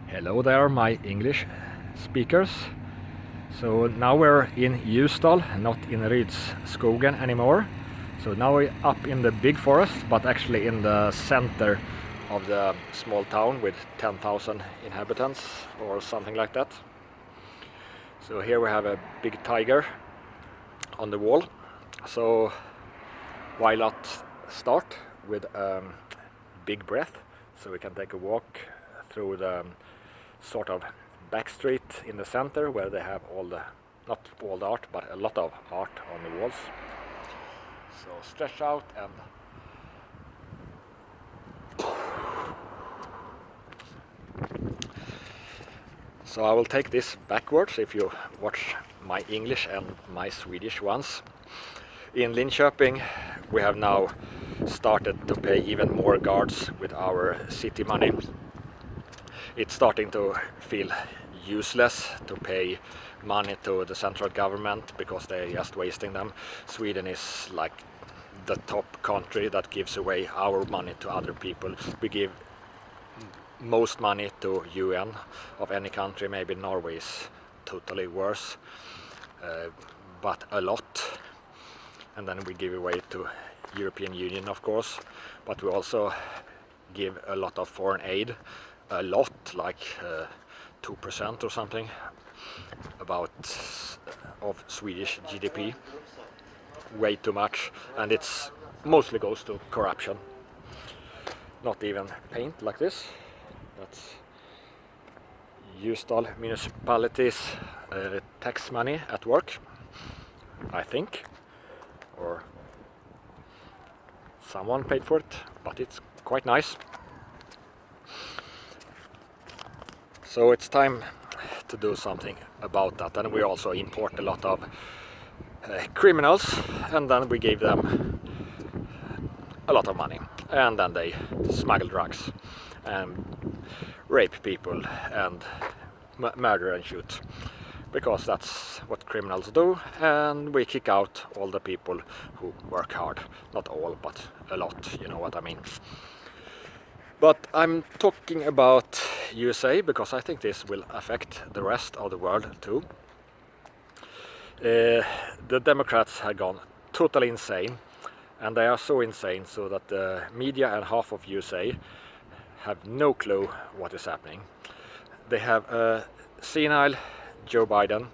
Hello there, my English speakers. So now we're in Ljusdal, not in Rydsskogen anymore. So now we're up in the big forest, but actually in the center of the small town with 10,000 inhabitants or something like that. So here we have a big tiger on the wall. So why not start with a big breath, so we can take a walk through the sort of back street in the center where they have all the, not all the art, but a lot of art on the walls. So stretch out and so I will take this backwards if you watch my English and my Swedish ones. In Linköping we have now started to pay even more guards with our city money. It's starting to feel useless to pay money to the central government because they're just wasting them. Sweden is like the top country that gives away our money to other people. We give most money to UN of any country. Maybe Norway is totally worse, but a lot. And then we give away to European Union, of course, but we also give a lot of foreign aid. A lot, like 2% or something about of Swedish GDP. Way too much, and it's mostly goes to corruption. Not even paint like this. That's Ljusdal municipality's tax money at work, I think, or someone paid for it, but it's quite nice. So it's time to do something about that, and we also import a lot of criminals, and then we gave them a lot of money, and then they smuggle drugs and rape people and murder and shoot, because that's what criminals do, and we kick out all the people who work hard. Not all, but a lot, you know what I mean. But I'm talking about USA because I think this will affect the rest of the world too. The Democrats have gone totally insane, and they are so insane so that the media and half of USA have no clue what is happening. They have a senile Joe Biden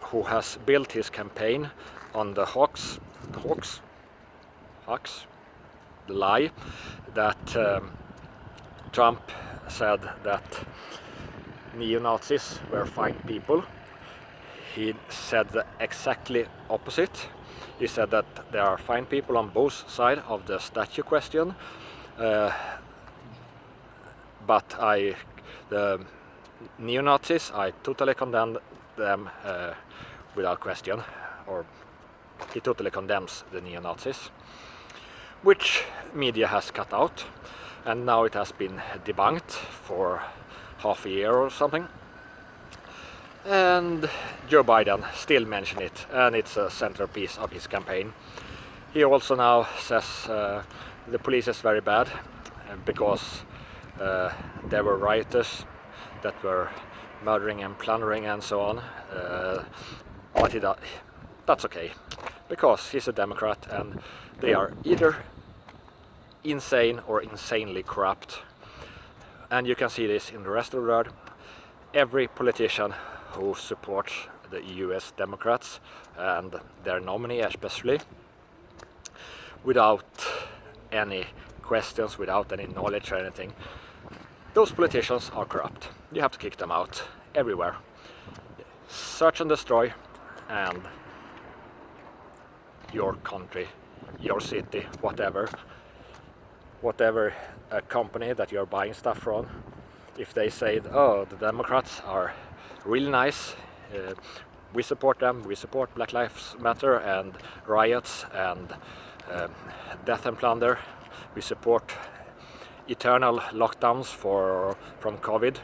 who has built his campaign on the hoax, the lie that Trump said that neo-Nazis were fine people. He said the exactly opposite. He said that there are fine people on both sides of the statue question, but the neo-Nazis, I totally condemn them without question, or he totally condemns the neo-Nazis, which media has cut out, and now it has been debunked for half a year or something. And Joe Biden still mentions it, and it's a centerpiece of his campaign. He also now says the police is very bad because there were rioters that were murdering and plundering and so on. But that's okay, because he's a Democrat and they are either insane or insanely corrupt. And you can see this in the rest of the world. Every politician who supports the US Democrats and their nominee especially, without any questions, without any knowledge or anything, those politicians are corrupt. You have to kick them out everywhere. Search and destroy, and your country, your city, whatever a company that you're buying stuff from, if they say, oh, the Democrats are really nice, we support them, we support Black Lives Matter and riots and death and plunder, we support eternal lockdowns from COVID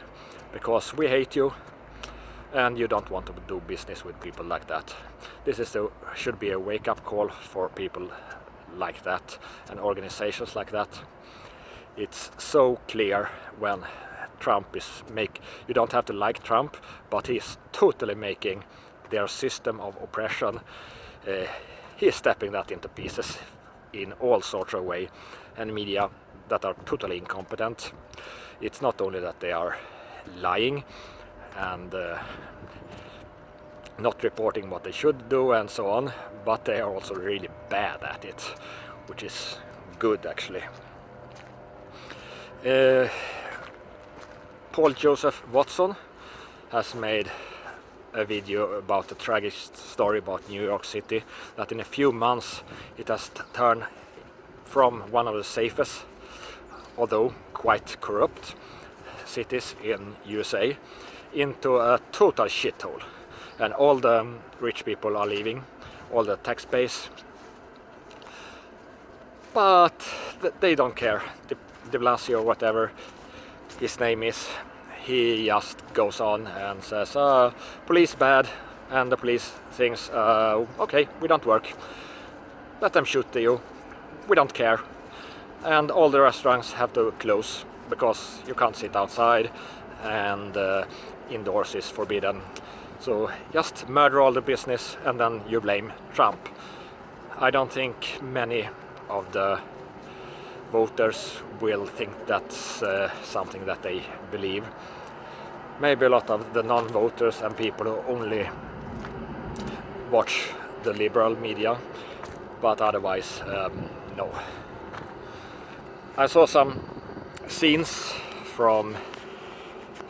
because we hate you and you don't want to do business with people like that. This should be a wake-up call for people like that and organizations like that. It's so clear when Trump you don't have to like Trump, but he's totally making their system of oppression, he's stepping that into pieces in all sorts of way, and media that are totally incompetent. It's not only that they are lying and not reporting what they should do and so on, but they are also really bad at it, which is good actually. Paul Joseph Watson has made a video about the tragic story about New York City, that in a few months it has turned from one of the safest, although quite corrupt, cities in USA into a total shithole. And all the rich people are leaving, all the tax base, but they don't care. De Blasio, whatever his name is, he just goes on and says, police bad, and the police thinks, okay, we don't work, let them shoot you, we don't care. And all the restaurants have to close because you can't sit outside, and indoors is forbidden. So just murder all the business and then you blame Trump. I don't think many of the voters will think that's something that they believe. Maybe a lot of the non-voters and people who only watch the liberal media, but otherwise no. I saw some scenes from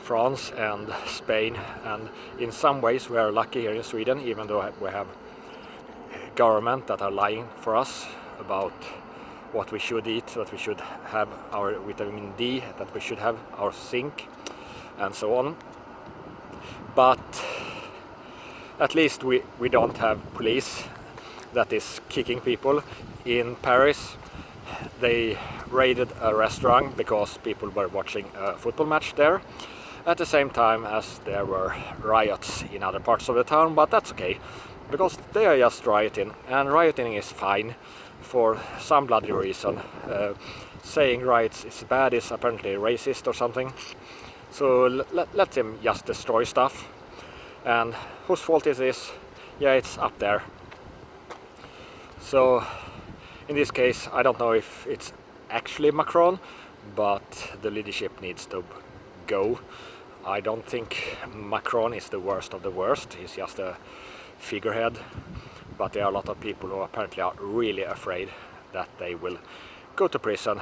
France and Spain, and in some ways we are lucky here in Sweden, even though we have government that are lying for us about what we should eat, that we should have our vitamin D, that we should have our zinc and so on. But at least we don't have police that is kicking people. In Paris they raided a restaurant because people were watching a football match there, at the same time as there were riots in other parts of the town, but that's okay, because they are just rioting, and rioting is fine for some bloody reason. Saying riots is bad is apparently racist or something, so let them just destroy stuff. And whose fault is this? Yeah, it's up there. So in this case I don't know if it's actually Macron, but the leadership needs to go. I don't think Macron is the worst of the worst, he's just a figurehead, but there are a lot of people who apparently are really afraid that they will go to prison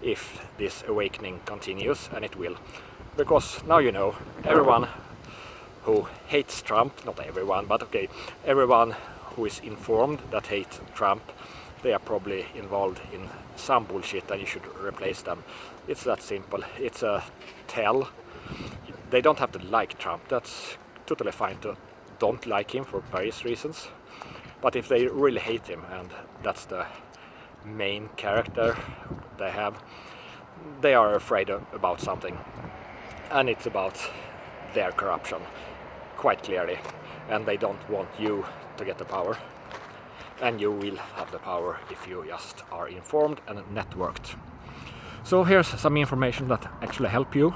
if this awakening continues, and it will. Because now you know, everyone who hates Trump, not everyone, but okay, everyone who is informed that hates Trump, they are probably involved in some bullshit and you should replace them. It's that simple. It's a tell. They don't have to like Trump. That's totally fine to don't like him for various reasons. But if they really hate him, and that's the main character they have, they are afraid about something. And it's about their corruption, quite clearly. And they don't want you to get the power. And you will have the power if you just are informed and networked. So here's some information that actually help you.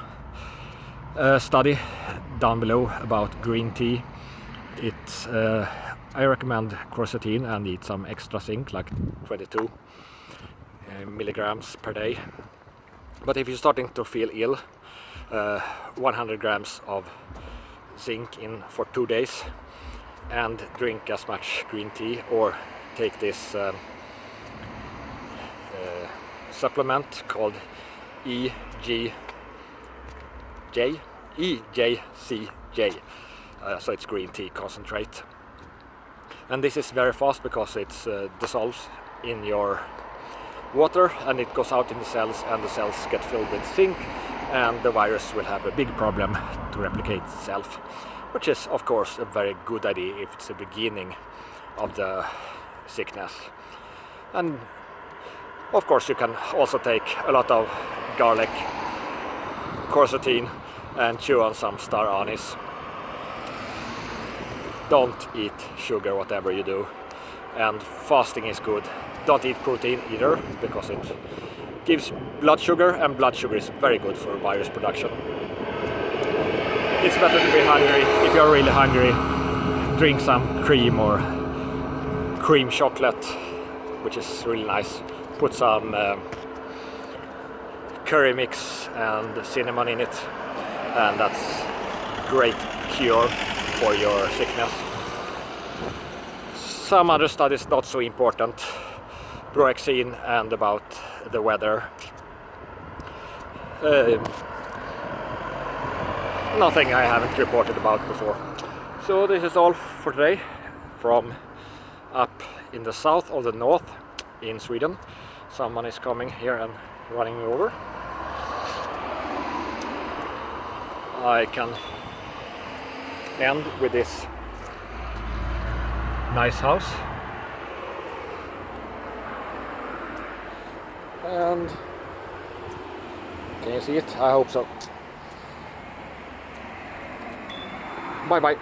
Study down below about green tea. It's I recommend quercetin and eat some extra zinc, like 22 milligrams per day. But if you're starting to feel ill, 100 grams of zinc in for 2 days, and drink as much green tea, or take this supplement called EGCG, so it's green tea concentrate. And this is very fast because it dissolves in your water and it goes out in the cells, and the cells get filled with zinc, and the virus will have a big problem to replicate itself, which is of course a very good idea if it's the beginning of the sickness. And of course you can also take a lot of garlic, quercetin, and chew on some star anise. Don't eat sugar whatever you do, and fasting is good. Don't eat protein either, because it gives blood sugar, and blood sugar is very good for virus production. It's better to be hungry. If you're really hungry, drink some cream or cream chocolate, which is really nice. Put some curry mix and cinnamon in it, and that's great cure for your sickness. Some other studies not so important. Quercetin and about the weather. Nothing I haven't reported about before. So this is all for today from up in the south or the north in Sweden. Someone is coming here and running me over. I can end with this nice house. And can you see it? I hope so. Bye bye.